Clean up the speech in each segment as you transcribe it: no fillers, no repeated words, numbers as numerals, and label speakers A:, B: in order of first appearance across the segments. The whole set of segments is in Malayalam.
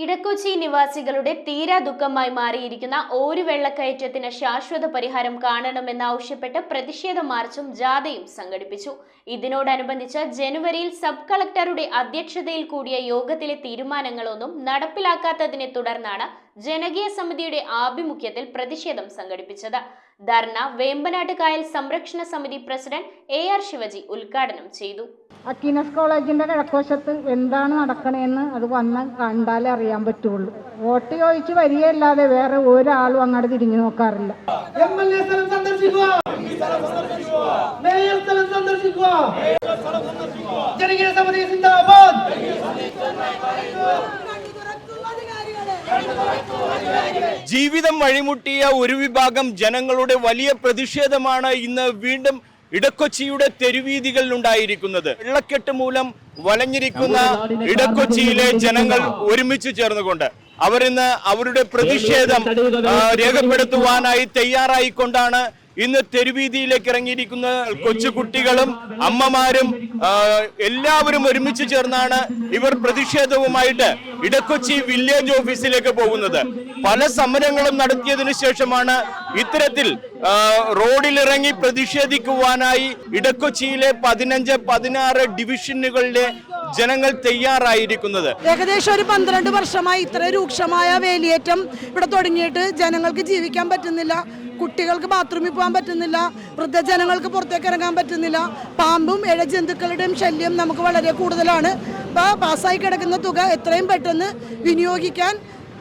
A: ഇടക്കൊച്ചി നിവാസികളുടെ തീരാ ദുഃഖമായി മാറിയിരിക്കുന്ന ഒരു വെള്ളക്കയറ്റത്തിന് ശാശ്വത പരിഹാരം കാണണമെന്നാവശ്യപ്പെട്ട് പ്രതിഷേധ മാർച്ചും ജാഥയും സംഘടിപ്പിച്ചു. ഇതിനോടനുബന്ധിച്ച് ജനുവരിയിൽ സബ് കളക്ടറുടെ അധ്യക്ഷതയിൽ കൂടിയ യോഗത്തിലെ തീരുമാനങ്ങളൊന്നും നടപ്പിലാക്കാത്തതിനെ തുടർന്നാണ് ജനകീയ സമിതിയുടെ ആഭിമുഖ്യത്തിൽ പ്രതിഷേധം സംഘടിപ്പിച്ചത്. ധർണ വേമ്പനാട്ട് കായൽ സംരക്ഷണ സമിതി പ്രസിഡന്റ് AR ശിവജി ഉദ്ഘാടനം ചെയ്തു.
B: അക്കീനസ് കോളേജിന്റെ കിഴക്കുവശത്ത് എന്താണ് നടക്കണേന്ന് അത് വന്ന് കണ്ടാലേ അറിയാൻ പറ്റുള്ളൂ. വോട്ട് ചോദിച്ച് വരികയല്ലാതെ വേറെ ഒരാളും അങ്ങോട്ട് തിരിഞ്ഞു നോക്കാറില്ല.
C: ജീവിതം വഴിമുട്ടിയ ഒരു വിഭാഗം ജനങ്ങളുടെ വലിയ പ്രതിഷേധമാണ് ഇന്ന് വീണ്ടും ഇടക്കൊച്ചിയുടെ തെരുവീതികളിൽ ഉണ്ടായിരിക്കുന്നത്. വെള്ളക്കെട്ട് മൂലം വലഞ്ഞിരിക്കുന്ന ഇടക്കൊച്ചിയിലെ ജനങ്ങൾ ഒരുമിച്ച് ചേർന്നുകൊണ്ട് അവരിന്ന് അവരുടെ പ്രതിഷേധം രേഖപ്പെടുത്തുവാനായി തയ്യാറായിക്കൊണ്ടാണ് ഇന്ന് തെരുവീതിയിലേക്ക് ഇറങ്ങിയിരിക്കുന്ന കൊച്ചുകുട്ടികളും അമ്മമാരും എല്ലാവരും ഒരുമിച്ച് ചേർന്നാണ് ഇവർ പ്രതിഷേധവുമായിട്ട് ഇടക്കൊച്ചി വില്ലേജ് ഓഫീസിലേക്ക് പോകുന്നത്. പല സമരങ്ങളും നടത്തിയതിനു ശേഷമാണ് ഇത്തരത്തിൽ റോഡിലിറങ്ങി പ്രതിഷേധിക്കുവാനായി ഇടക്കൊച്ചിയിലെ 15-16 ഡിവിഷനുകളിലെ ജനങ്ങൾ തയ്യാറായിരിക്കുന്നത്.
D: ഏകദേശം ഒരു 12 വർഷമായി ഇത്ര രൂക്ഷമായ വേലിയേറ്റം ഇവിടെ തുടങ്ങിയിട്ട് ജനങ്ങൾക്ക് ജീവിക്കാൻ പറ്റുന്നില്ല. കുട്ടികൾക്ക് ബാത്റൂമിൽ പോകാൻ പറ്റുന്നില്ല. വൃദ്ധജനങ്ങൾക്ക് പുറത്തേക്ക് ഇറങ്ങാൻ പറ്റുന്നില്ല. പാമ്പും ഇഴജന്തുക്കളുടെയും ശല്യം നമുക്ക് വളരെ കൂടുതലാണ്. പാസ്സായി കിടക്കുന്ന തുക എത്രയും പെട്ടെന്ന് വിനിയോഗിക്കാൻ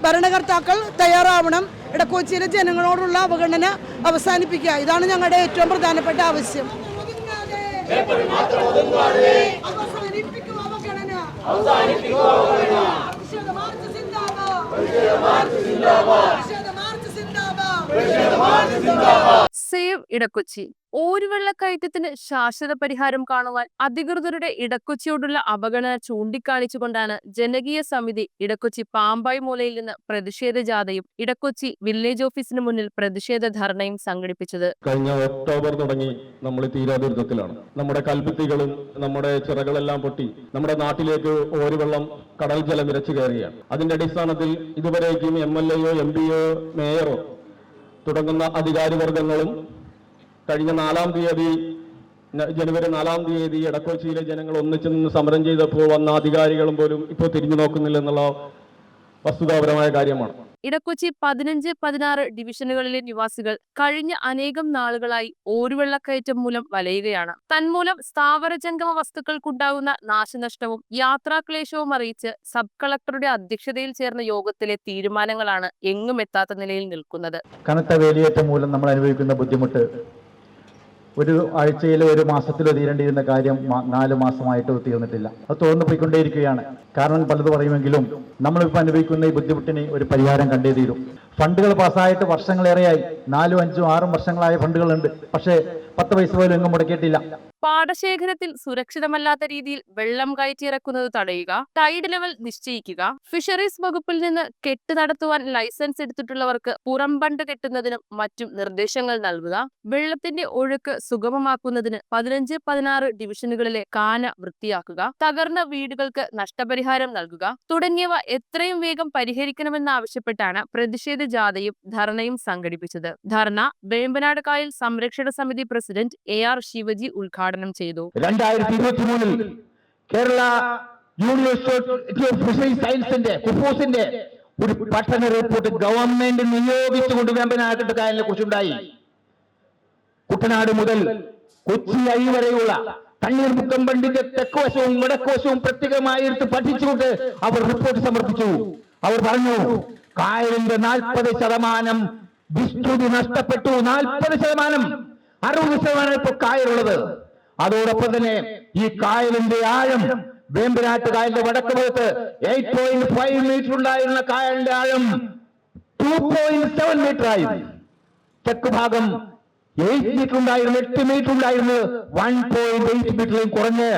D: ഭരണകർത്താക്കൾ തയ്യാറാവണം. ഇടക്കൊച്ചിയിലെ ജനങ്ങളോടുള്ള അവഗണന അവസാനിപ്പിക്കുക. ഇതാണ് ഞങ്ങളുടെ ഏറ്റവും പ്രധാനപ്പെട്ട ആവശ്യം.
E: സേവ് ഇടക്കൊച്ചി. ഒരു വെള്ളക്കയറ്റത്തിന് ശാശ്വത പരിഹാരം കാണുവാൻ അധികൃതരുടെ ഇടക്കൊച്ചിയോടുള്ള അവഗണന ചൂണ്ടിക്കാണിച്ചുകൊണ്ടാണ് ജനകീയ സമിതി ഇടക്കൊച്ചി പാമ്പായി മൂലയിൽ നിന്ന് പ്രതിഷേധ ജാഥയും ഇടക്കൊച്ചി വില്ലേജ് ഓഫീസിന് മുന്നിൽ പ്രതിഷേധ ധർണയും സംഘടിപ്പിച്ചത്.
F: കഴിഞ്ഞ ഒക്ടോബർ തുടങ്ങി നമ്മൾ തീരാ ദുരിതത്തിലാണ്. നമ്മുടെ കൽഭിത്തികളും നമ്മുടെ ചിറകളെല്ലാം പൊട്ടി നമ്മുടെ നാട്ടിലേക്ക് ഓരുവെള്ളം കടൽ ജലം ഇരച്ചു കയറുകയാണ്. അതിന്റെ അടിസ്ഥാനത്തിൽ ഇതുവരേക്കും MLA-യോ MP-യോ മേയറോ തുടങ്ങുന്ന അധികാരിവർഗങ്ങളും കഴിഞ്ഞ ജനുവരി 4-ാം തീയതി ഇടക്കൊച്ചിയിലെ ജനങ്ങൾ ഒന്നിച്ചു നിന്ന് സമരം ചെയ്തപ്പോൾ വന്ന അധികാരികളും പോലും ഇപ്പോൾ തിരിഞ്ഞു നോക്കുന്നില്ല എന്നുള്ള വസ്തുതാപരമായ കാര്യമാണ്.
E: ഇടക്കൊച്ചി 15-16 ഡിവിഷനുകളിലെ നിവാസികൾ കഴിഞ്ഞ അനേകം നാളുകളായി ഓരുവെള്ളക്കയറ്റം മൂലം വലയുകയാണ്. തന്മൂലം സ്ഥാവരജംഗമ വസ്തുക്കൾക്കുണ്ടാകുന്ന നാശനഷ്ടവും യാത്രാക്ലേശവും അറിയിച്ച് സബ് കളക്ടറുടെ അധ്യക്ഷതയിൽ ചേർന്ന യോഗത്തിലെ തീരുമാനങ്ങളാണ് എങ്ങും എത്താത്ത നിലയിൽ നിൽക്കുന്നത്.
G: കനത്ത വേലിയേറ്റം മൂലം നമ്മൾ അനുഭവിക്കുന്ന ബുദ്ധിമുട്ട് ഒരു ആഴ്ചയിലോ ഒരു മാസത്തിലോ തീരേണ്ടിയിരുന്ന കാര്യം 4 മാസമായിട്ട് തീർന്നിട്ടില്ല. അത് തുറന്നു പോയിക്കൊണ്ടേയിരിക്കുകയാണ്. കാരണം പലത് പറയുമെങ്കിലും നമ്മളിപ്പോൾ അനുഭവിക്കുന്ന ഈ ബുദ്ധിമുട്ടിന് ഒരു പരിഹാരം കണ്ടേ തീരും. ഫണ്ടുകൾ പാസ്സായിട്ട് വർഷങ്ങളേറെയായി, 4, 5, 6 വർഷങ്ങളായ ഫണ്ടുകളുണ്ട്. പക്ഷേ 10 പൈസ പോലും എങ്ങും മുടക്കിയിട്ടില്ല.
E: പാടശേഖരത്തിൽ സുരക്ഷിതമല്ലാത്ത രീതിയിൽ വെള്ളം കയറ്റിയിറക്കുന്നത് തടയുക, ടൈഡ് ലെവൽ നിശ്ചയിക്കുക, ഫിഷറീസ് വകുപ്പിൽ നിന്ന് കെട്ട് നടത്തുവാൻ ലൈസൻസ് എടുത്തിട്ടുള്ളവർക്ക് പുറംബണ്ട് കെട്ടുന്നതിനും മറ്റും നിർദ്ദേശങ്ങൾ നൽകുക, വെള്ളത്തിന്റെ ഒഴുക്ക് സുഗമമാക്കുന്നതിന് 15-16 ഡിവിഷനുകളിലെ കാന വൃത്തിയാക്കുക, തകർന്ന വീടുകൾക്ക് നഷ്ടപരിഹാരം നൽകുക തുടങ്ങിയവ എത്രയും വേഗം പരിഹരിക്കണമെന്നാവശ്യപ്പെട്ടാണ് പ്രതിഷേധ ജാഥയും ധർണയും സംഘടിപ്പിച്ചത്. ധർണ വേമ്പനാട് കായൽ സംരക്ഷണ സമിതി പ്രസിഡന്റ് AR ശിവജി ഉദ്ഘാടനം ചെയ്തു.
G: 2023 കേരള യൂണിവേഴ്സിറ്റി ഓഫ് ഫിഷറീസ് സയൻസിന്റെ കുഫോസിന്റെ ഒരു പഠന റിപ്പോർട്ട് ഗവൺമെന്റ് നിയോഗിച്ചുകൊണ്ട് വേമ്പനാട്ട് കായലിനെ കുറിച്ചുണ്ടായി. കുട്ടനാട് മുതൽ കൊച്ചി അഴി വരെയുള്ള തണ്ണീർമുക്കം ബണ്ടിന്റെ തെക്കുവശവും വടക്കുവശവും പ്രത്യേകമായി എടുത്ത് പഠിച്ചുകൊണ്ട് അവർ റിപ്പോർട്ട് സമർപ്പിച്ചു. അവർ പറഞ്ഞു, കായലിന്റെ 40% വിസ്തൃതി നഷ്ടപ്പെട്ടു. 40%, 60% ഇപ്പോൾ കായലുള്ളത്. അതോടൊപ്പം തന്നെ ഈ കായലിന്റെ ആഴം, വേമ്പനാട്ട് കായലിന്റെ വടക്ക് ഭാഗത്ത് 8.5 മീറ്റർ ഉണ്ടായിരുന്ന കായലിന്റെ ആഴം 2.7 മീറ്റർ ആയി. തെക്ക് ഭാഗം 8 മീറ്റർ ഉണ്ടായിരുന്നു, 8 മീറ്റർ ഉണ്ടായിരുന്നു, 1.8 മീറ്ററിലും കുറഞ്ഞ്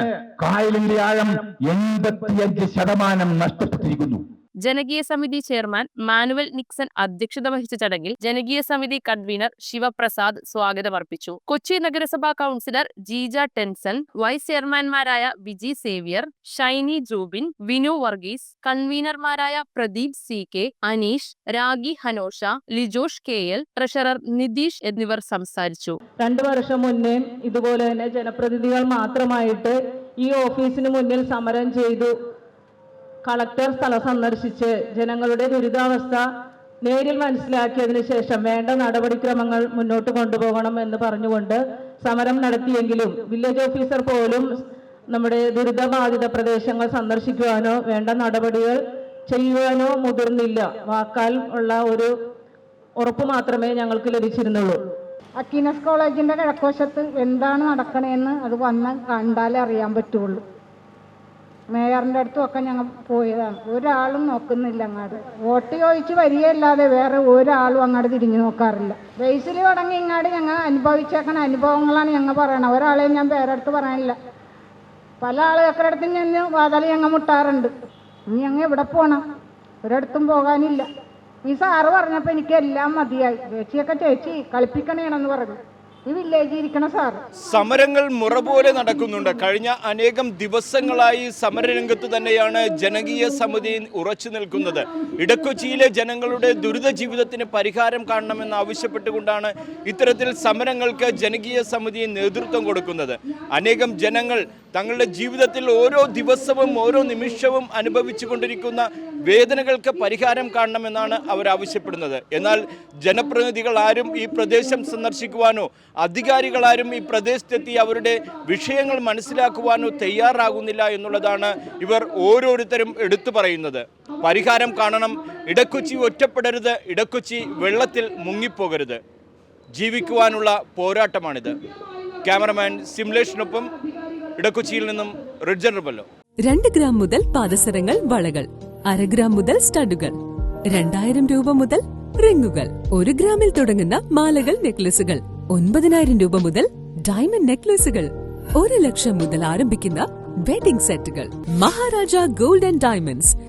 G: കായലിന്റെ ആഴം 85% നഷ്ടപ്പെട്ടിരിക്കുന്നു.
E: ജനകീയ സമിതി ചെയർമാൻ മാനുവൽ നിക്സൺ അധ്യക്ഷത വഹിച്ച ചടങ്ങിൽ ജനകീയ സമിതി കൺവീനർ ശിവപ്രസാദ് സ്വാഗതമർപ്പിച്ചു. കൊച്ചി നഗരസഭാ കൗൺസിലർ ജീജ ടെൻസൺ, വൈസ് ചെയർമാൻമാരായ വിജി സേവ്യർ, ഷൈനി ജൂബിൻ, വിനു വർഗീസ്, കൺവീനർമാരായ Pradeep CK, Aneesh, Ragi Hanosha, Lijosh KL, treasurer Nitheesh എന്നിവർ സംസാരിച്ചു.
H: 2 വർഷം മുന്നേ ഇതുപോലെ തന്നെ ജനപ്രതിനിധികൾ മാത്രമായിട്ട് ഈ ഓഫീസിന് മുന്നിൽ സമരം ചെയ്തു. കളക്ടർ സ്ഥലം സന്ദർശിച്ച് ജനങ്ങളുടെ ദുരിതാവസ്ഥ നേരിൽ മനസ്സിലാക്കിയതിനു ശേഷം വേണ്ട നടപടിക്രമങ്ങൾ മുന്നോട്ട് കൊണ്ടുപോകണം എന്ന് പറഞ്ഞുകൊണ്ട് സമരം നടത്തിയെങ്കിലും വില്ലേജ് ഓഫീസർ പോലും നമ്മുടെ ദുരിതബാധിത പ്രദേശങ്ങൾ സന്ദർശിക്കുവാനോ വേണ്ട നടപടികൾ ചെയ്യുവാനോ മുതിർന്നില്ല. വാക്കാൽ ഉള്ള ഒരു ഉറപ്പ് മാത്രമേ ഞങ്ങൾക്ക് ലഭിച്ചിരുന്നുള്ളൂ.
B: അക്കീനസ് കോളേജിൻ്റെ കിഴക്കുവശത്ത് എന്താണ് നടക്കണേന്ന് അത് വന്ന് കണ്ടാലേ അറിയാൻ പറ്റുള്ളൂ. മേയറിൻ്റെ അടുത്തുമൊക്കെ ഞങ്ങൾ പോയതാണ്. ഒരാളും നോക്കുന്നില്ല അങ്ങോട്ട്. വോട്ട് ചോദിച്ച് വരികയല്ലാതെ വേറെ ഒരാളും അങ്ങോട്ട് തിരിഞ്ഞു നോക്കാറില്ല. ബേസിൽ തുടങ്ങി ഇങ്ങോട്ട് ഞങ്ങൾ അനുഭവിച്ചേക്കണ അനുഭവങ്ങളാണ് ഞങ്ങൾ പറയണത്. ഒരാളെയും ഞാൻ പേരെടുത്ത് പറയാനില്ല. പല ആളുകളുടെ അടുത്തും ഞാൻ വാതാലി ഞങ്ങൾ മുട്ടാറുണ്ട്. ഇനി ഞങ്ങൾ എവിടെ പോകണം? ഒരിടത്തും പോകാനില്ല. ഈ സാറ് പറഞ്ഞപ്പോൾ എനിക്ക് എല്ലാം മതിയായി. ചേച്ചി കളിപ്പിക്കണേണെന്ന് പറഞ്ഞു ഈ വില്ലേജിൽ ഇരിക്കണ സാറ്.
C: സമരങ്ങൾ മുറ പോലെ നടക്കുന്നുണ്ട്. കഴിഞ്ഞ അനേകം ദിവസങ്ങളായി സമരരംഗത്ത് തന്നെയാണ് ജനകീയ സമിതി ഉറച്ചു നിൽക്കുന്നത്. ഇടക്കൊച്ചിയിലെ ജനങ്ങളുടെ ദുരിത ജീവിതത്തിന് പരിഹാരം കാണണമെന്ന് ആവശ്യപ്പെട്ടുകൊണ്ടാണ് ഇത്തരത്തിൽ സമരങ്ങൾക്ക് ജനകീയ സമിതി നേതൃത്വം കൊടുക്കുന്നത്. അനേകം ജനങ്ങൾ തങ്ങളുടെ ജീവിതത്തിൽ ഓരോ ദിവസവും ഓരോ നിമിഷവും അനുഭവിച്ചു കൊണ്ടിരിക്കുന്ന വേദനകൾക്ക് പരിഹാരം കാണണമെന്നാണ് അവർ ആവശ്യപ്പെടുന്നത്. എന്നാൽ ജനപ്രതിനിധികൾ ആരും ഈ പ്രദേശം സന്ദർശിക്കുവാനോ അധികാരികളാരും ഈ പ്രദേശത്തെത്തി അവരുടെ വിഷയങ്ങൾ മനസ്സിലാക്കുവാനോ തയ്യാറാകുന്നില്ല എന്നുള്ളതാണ് ഇവർ ഓരോരുത്തരും എടുത്തു പറയുന്നത്. പരിഹാരം കാണണം. ഇടക്കൊച്ചി ഒറ്റപ്പെടരുത്. ഇടക്കൊച്ചി വെള്ളത്തിൽ മുങ്ങിപ്പോകരുത്. ജീവിക്കുവാനുള്ള പോരാട്ടമാണിത്. ക്യാമറമാൻ സിംലേഷിനൊപ്പം ഇടക്കൊച്ചിയിൽ നിന്നും റിഡ്ജൻ റബല്ലോ.
I: 2 ഗ്രാം മുതൽ പാദസരങ്ങൾ, വളകൾ, 1/2 ഗ്രാം മുതൽ സ്റ്റഡുകൾ, 2000 രൂപ മുതൽ റിങ്ങുകൾ, 1 ഗ്രാമിൽ തുടങ്ങുന്ന മാലകൾ, നെക്ലസുകൾ, 9000 രൂപ മുതൽ ഡയമണ്ട് നെക്ലസുകൾ, 1 ലക്ഷം മുതൽ ആരംഭിക്കുന്ന വെഡിംഗ് സെറ്റുകൾ. Maharaja gold and diamonds,